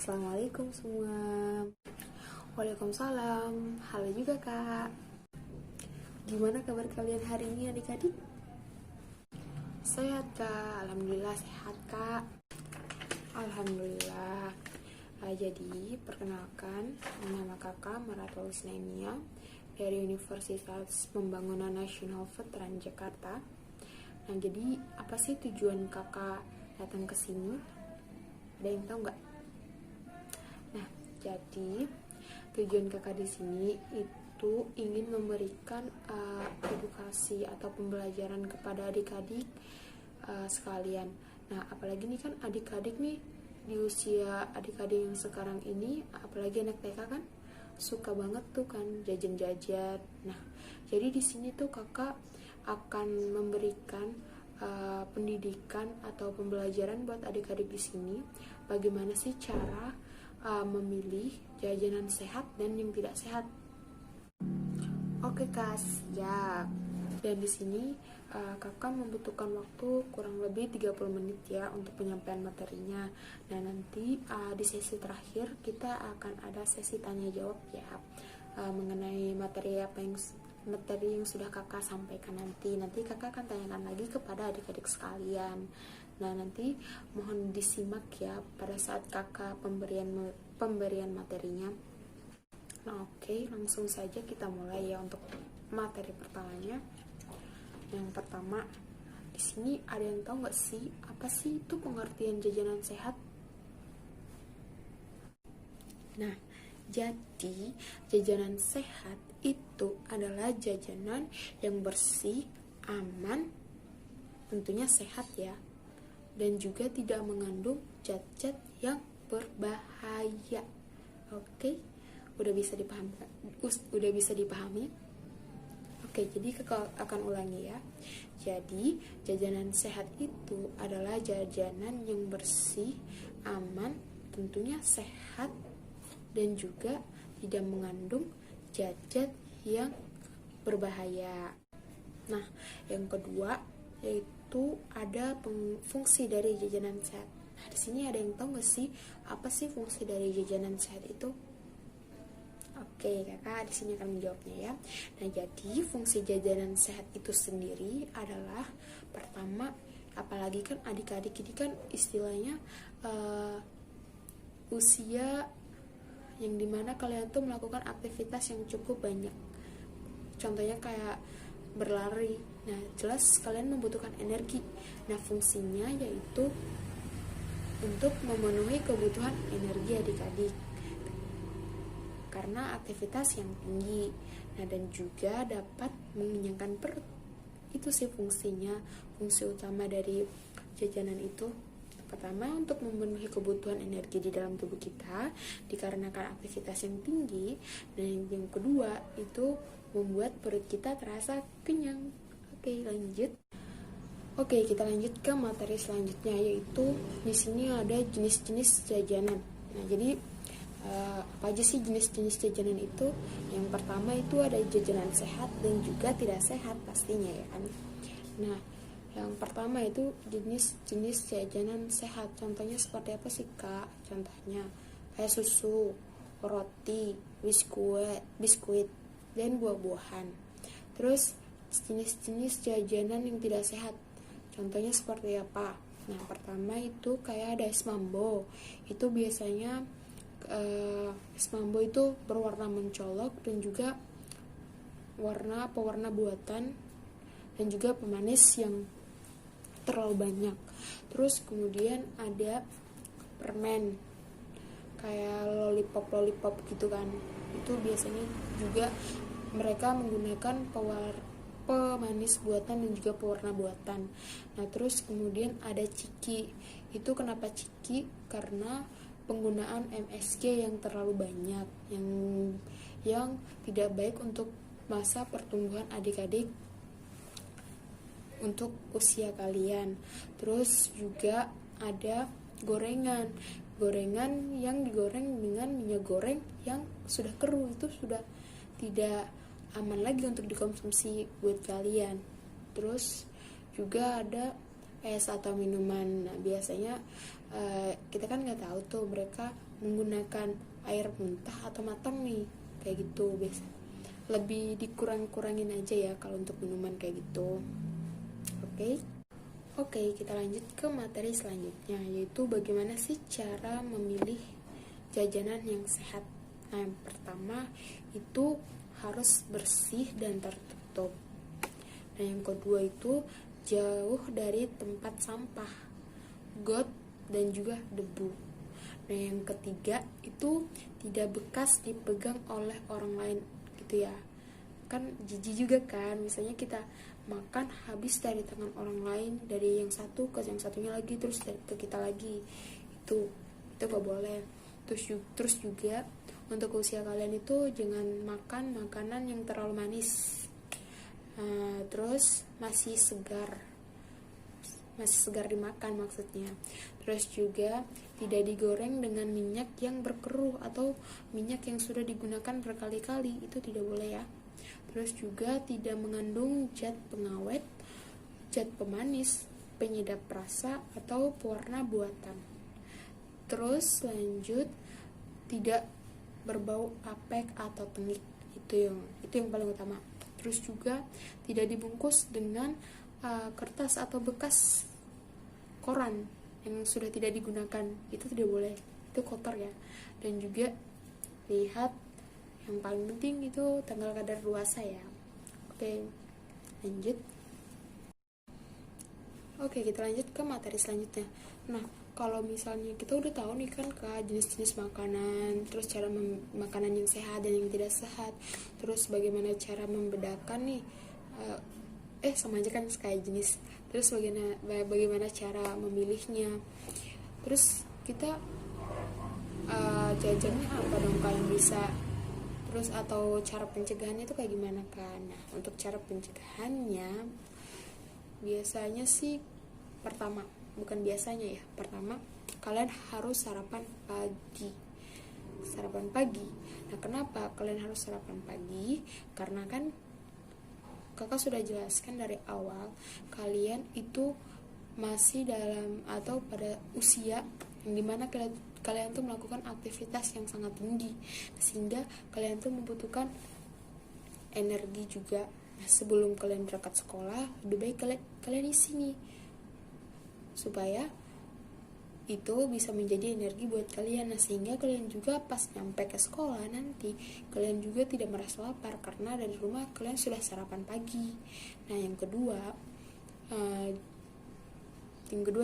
Assalamualaikum semua. Waalaikumsalam. Halo juga kak. Gimana kabar kalian hari ini adik-adik? Sehat kak? Alhamdulillah sehat kak. Alhamdulillah. Jadi perkenalkan, nama kakak Maratul Isnaimia dari Universitas Pembangunan Nasional Veteran Jakarta. Nah, jadi apa sih tujuan kakak datang ke sini? Ada yang tahu nggak? Nah, jadi tujuan kakak di sini itu ingin memberikan edukasi atau pembelajaran kepada adik-adik sekalian. Nah, apalagi nih kan adik-adik nih di usia adik-adik yang sekarang ini, apalagi anak TK kan suka banget tuh kan jajan-jajan. Nah, jadi di sini tuh kakak akan memberikan pendidikan atau pembelajaran buat adik-adik di sini. Bagaimana sih cara memilih jajanan sehat dan yang tidak sehat? Oke kak, siap. Dan di sini kakak membutuhkan waktu kurang lebih 30 menit ya untuk penyampaian materinya. Nah, nanti di sesi terakhir kita akan ada sesi tanya jawab ya, mengenai materi yang sudah kakak sampaikan nanti. Nanti kakak akan tanyakan lagi kepada adik-adik sekalian. Nah, nanti mohon disimak ya pada saat kakak pemberian materinya. Nah, oke, langsung saja kita mulai ya untuk materi pertamanya. Yang pertama, di sini ada yang tahu nggak sih apa sih itu pengertian jajanan sehat? Nah, jadi jajanan sehat itu adalah jajanan yang bersih, aman, tentunya sehat ya, dan juga tidak mengandung zat-zat yang berbahaya. Oke, udah bisa dipahami? Oke, jadi kakak akan ulangi ya. Jadi, jajanan sehat itu adalah jajanan yang bersih, aman, tentunya sehat, dan juga tidak mengandung zat-zat yang berbahaya. Nah, yang kedua yaitu ada fungsi dari jajanan sehat. Nah, di sini ada yang tahu nggak sih apa sih fungsi dari jajanan sehat itu? Oke, kakak di sini akan menjawabnya ya. Nah, jadi fungsi jajanan sehat itu sendiri adalah pertama, apalagi kan adik-adik ini kan istilahnya usia yang dimana kalian tuh melakukan aktivitas yang cukup banyak. Contohnya kayak berlari. Nah, jelas kalian membutuhkan energi. Nah, fungsinya yaitu untuk memenuhi kebutuhan energi adik-adik karena aktivitas yang tinggi. Nah, dan juga dapat mengenyangkan perut. Itu sih fungsinya, fungsi utama dari jajanan itu. Pertama, untuk memenuhi kebutuhan energi di dalam tubuh kita dikarenakan aktivitas yang tinggi. Dan yang kedua, itu membuat perut kita terasa kenyang. Oke, lanjut. Oke, kita lanjut ke materi selanjutnya, yaitu di sini ada jenis-jenis jajanan. Nah, jadi apa aja sih jenis-jenis jajanan itu? Yang pertama itu ada jajanan sehat dan juga tidak sehat pastinya ya kan. Nah, yang pertama itu jenis jajanan sehat. Contohnya seperti apa sih kak? Contohnya kayak susu, roti, biskuit, dan buah-buahan. Terus jenis-jenis jajanan yang tidak sehat. Contohnya seperti apa? Nah, pertama itu kayak ada es mambo. Itu biasanya es mambo itu berwarna mencolok dan juga pewarna buatan dan juga pemanis yang terlalu banyak. Terus kemudian ada permen kayak lollipop gitu kan. Itu biasanya juga mereka menggunakan pemanis buatan dan juga pewarna buatan. Nah, terus kemudian ada ciki. Itu kenapa ciki? Karena penggunaan MSG yang terlalu banyak, yang tidak baik untuk masa pertumbuhan adik-adik untuk usia kalian. Terus juga ada gorengan yang digoreng dengan minyak goreng yang sudah keruh. Itu sudah tidak aman lagi untuk dikonsumsi buat kalian. Terus juga ada es atau minuman. Nah, biasanya kita kan nggak tahu tuh mereka menggunakan air mentah atau matang nih, kayak gitu. Biasa lebih dikurang-kurangin aja ya kalau untuk minuman kayak gitu. Oke, kita lanjut ke materi selanjutnya, yaitu bagaimana sih cara memilih jajanan yang sehat. Nah, yang pertama itu harus bersih dan tertutup. Nah, yang kedua itu jauh dari tempat sampah, got, dan juga debu. Nah, yang ketiga itu tidak bekas dipegang oleh orang lain gitu ya. Kan jijik juga kan, misalnya kita makan habis dari tangan orang lain, dari yang satu ke yang satunya lagi, terus ke kita lagi. Itu gak boleh. Terus juga untuk usia kalian itu jangan makan makanan yang terlalu manis. Terus masih segar dimakan maksudnya. Terus juga tidak digoreng dengan minyak yang berkeruh atau minyak yang sudah digunakan berkali-kali, itu tidak boleh ya. Terus juga tidak mengandung zat pengawet, zat pemanis, penyedap rasa atau pewarna buatan. Terus lanjut, tidak berbau apek atau tengik, itu yang paling utama. Terus juga tidak dibungkus dengan kertas atau bekas koran yang sudah tidak digunakan, itu tidak boleh, itu kotor ya. Dan juga lihat yang paling penting itu tanggal kadaluarsa ya. Lanjut. Kita lanjut ke materi selanjutnya. Nah, kalau misalnya kita udah tahu nih kan Kak, jenis-jenis makanan, terus cara makanan yang sehat dan yang tidak sehat, terus bagaimana cara membedakan nih, sama aja kan kayak jenis. Terus bagaimana cara memilihnya. Terus kita jajannya apa dong Kak yang bisa, terus atau cara pencegahannya itu kayak gimana kan? Nah, untuk cara pencegahannya biasanya sih pertama kalian harus sarapan pagi. Nah, kenapa kalian harus sarapan pagi? Karena kan kakak sudah jelaskan dari awal, kalian itu masih dalam atau pada usia yang dimana kalian tuh melakukan aktivitas yang sangat tinggi, sehingga kalian tuh membutuhkan energi juga. Nah, sebelum kalian berangkat sekolah, lebih baik kalian isi nih, supaya itu bisa menjadi energi buat kalian. Nah, sehingga kalian juga pas nyampe ke sekolah nanti, kalian juga tidak merasa lapar karena dari rumah kalian sudah sarapan pagi. Nah, yang kedua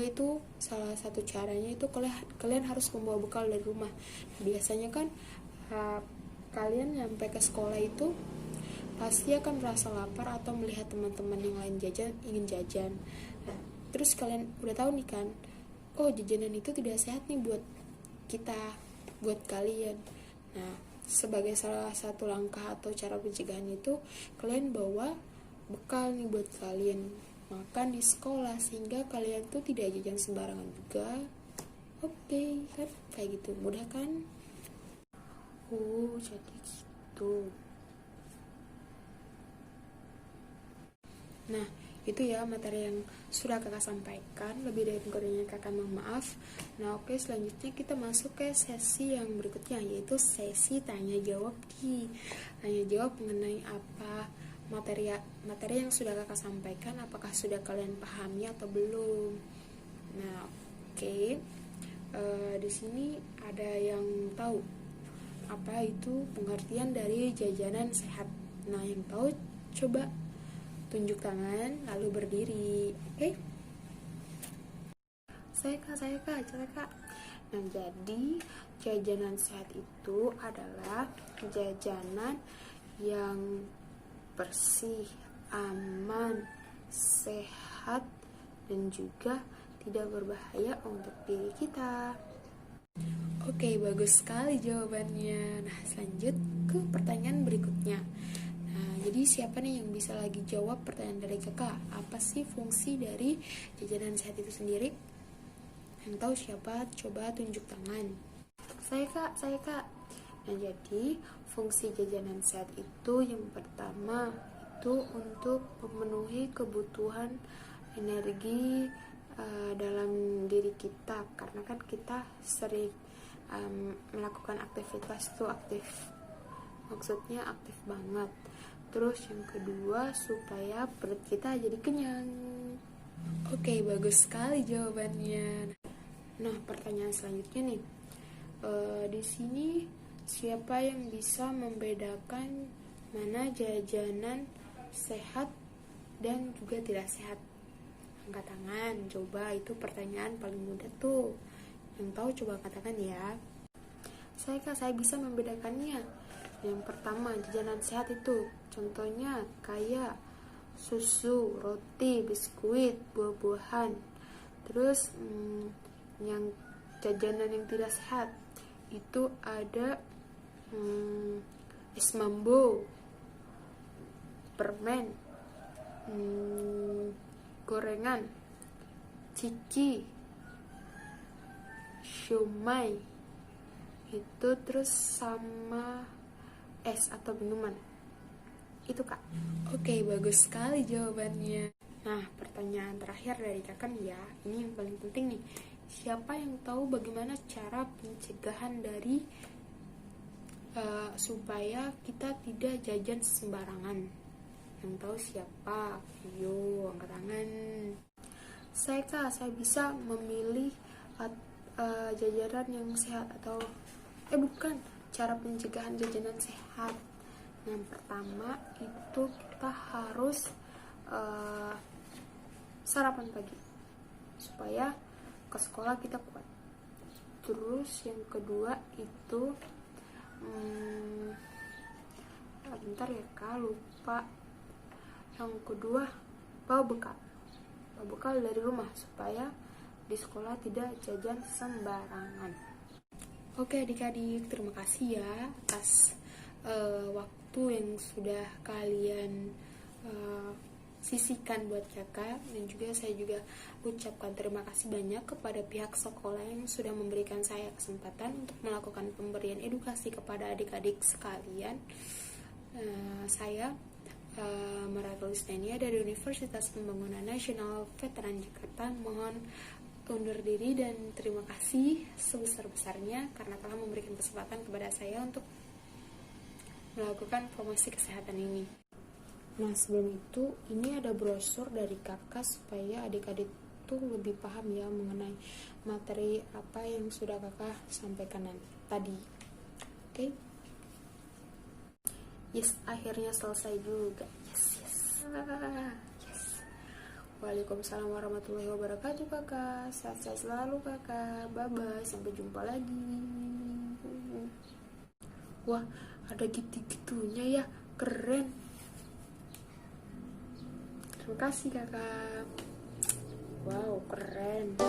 itu salah satu caranya itu kalian harus membawa bekal dari rumah. Biasanya kan kalian nyampe ke sekolah itu pasti akan merasa lapar atau melihat teman-teman yang lain ingin jajan. Nah, terus kalian udah tahu nih kan, jajanan itu tidak sehat nih buat kalian. Nah, sebagai salah satu langkah atau cara pencegahan itu, kalian bawa bekal nih buat kalian makan di sekolah, sehingga kalian tuh tidak jajan sembarangan juga. Kan kayak gitu, mudah kan? Jadi gitu. Nah, itu ya materi yang sudah kakak sampaikan. Lebih dari kurangnya kakak mohon maaf. Nah, selanjutnya kita masuk ke sesi yang berikutnya, yaitu sesi tanya jawab mengenai apa materi yang sudah kakak sampaikan, apakah sudah kalian pahami atau belum. Nah, di sini ada yang tahu apa itu pengertian dari jajanan sehat. Nah, yang tahu coba tunjuk tangan lalu berdiri. Saya kak. Nah, jadi jajanan sehat itu adalah jajanan yang bersih, aman, sehat, dan juga tidak berbahaya untuk diri kita. Bagus sekali jawabannya. Nah, selanjut ke pertanyaan berikutnya. Nah, jadi siapa nih yang bisa lagi jawab pertanyaan dari kakak? Apa sih fungsi dari jajanan sehat itu sendiri? Yang tahu siapa? Coba tunjuk tangan. Saya kak. Nah, jadi fungsi jajanan sehat itu yang pertama itu untuk memenuhi kebutuhan energi dalam diri kita, karena kan kita sering melakukan aktivitas tuh aktif, maksudnya aktif banget. Terus yang kedua, supaya perut kita jadi kenyang. Oke, bagus sekali jawabannya. Nah, pertanyaan selanjutnya nih, di sini siapa yang bisa membedakan mana jajanan sehat dan juga tidak sehat? Angkat tangan, coba, itu pertanyaan paling mudah tuh. Yang tahu coba katakan ya. Saya bisa membedakannya. Yang pertama, jajanan sehat itu contohnya kayak susu, roti, biskuit, buah-buahan. Terus yang jajanan yang tidak sehat itu ada es mambo, permen, gorengan, ciki, siomay, itu terus sama es atau minuman. Itu Kak. Oke, bagus sekali jawabannya. Nah, pertanyaan terakhir dari Kakak ya, ini yang paling penting nih. Siapa yang tahu bagaimana cara pencegahan dari supaya kita tidak jajan sembarangan? Yang tahu siapa? Ayo, angkat tangan. Saya bisa memilih jajanan yang sehat atau bukan, cara pencegahan jajanan sehat. Yang pertama itu kita harus sarapan pagi supaya ke sekolah kita kuat. Terus yang kedua itu bentar ya Kak, lupa. Yang kedua, bawa bekal dari rumah supaya di sekolah tidak jajan sembarangan. Oke adik-adik, terima kasih ya atas waktu yang sudah kalian sisihkan buat Kakak, dan juga saya juga ucapkan terima kasih banyak kepada pihak sekolah yang sudah memberikan saya kesempatan untuk melakukan pemberian edukasi kepada adik-adik sekalian. Saya Maratul Isnania dari Universitas Pembangunan Nasional Veteran Jakarta mohon undur diri dan terima kasih sebesar-besarnya karena telah memberikan kesempatan kepada saya untuk melakukan promosi kesehatan ini. Nah, sebelum itu, ini ada brosur dari Kakak supaya adik-adik tuh lebih paham ya mengenai materi apa yang sudah Kakak sampaikan tadi. Oke? Yes, akhirnya selesai juga. Yes. Waalaikumsalam warahmatullahi wabarakatuh Kakak. Sehat-sehat selalu Kakak. Bye-bye, sampai jumpa lagi. Wah, ada gitu-gitunya ya, keren. Terima kasih Kakak. Wow, keren.